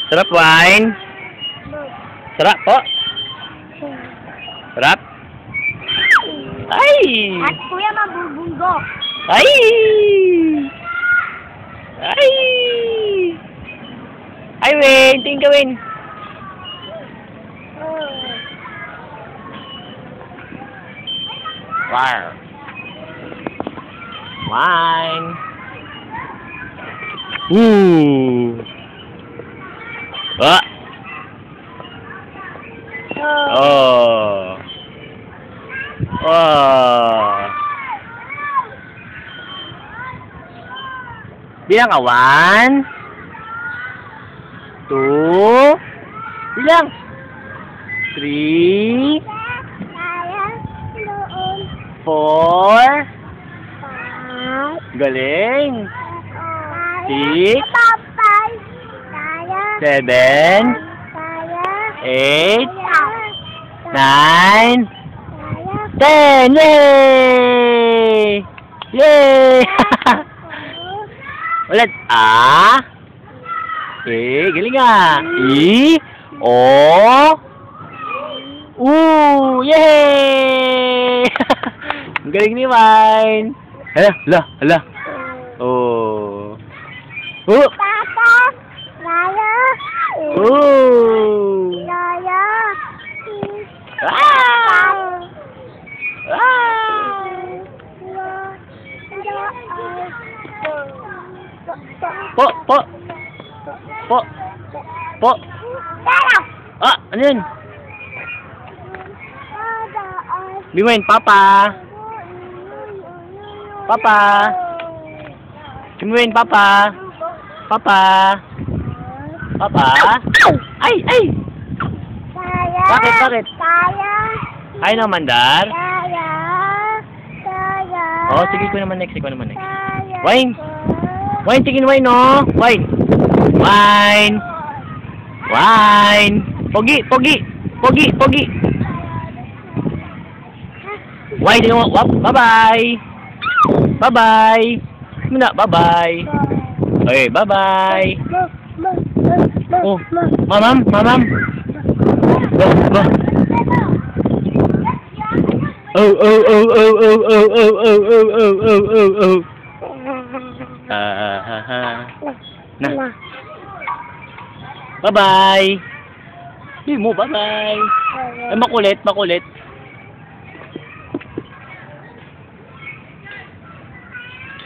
Sarap wine? Sarap po? Sarap? Ay! At kuya, mabubunggo. Ay! Ay! Ay, Win! Tingin ka, Win! Wow! Wine! Ooh! Ah! Oh! Oh! Bilang ka, 1, 2, bilang, 3, 4, galing, 6, 7, 8, 9, 10! Yay! Yay! Ulit. A. Okay, galing nga. I. O. U. Yay! Ang galing ni Wine. Hala. Oh. Papa, Lala, Oh. Lala, Ah! Po. Ah, ano yun? Bimain, Papa. Bimain, Papa. Ay! Bakit? Ay na, Mandar? Oh, sige ko naman next. Wine, tingin Wine, no? Wine. Pogi. Wine, tingin mo. Bye-bye. Muna, bye-bye. Okay, bye-bye. Oh, mamam. Go. Oh. Nah. Bye-bye. Hindi mo, bye-bye. Ay, makulit.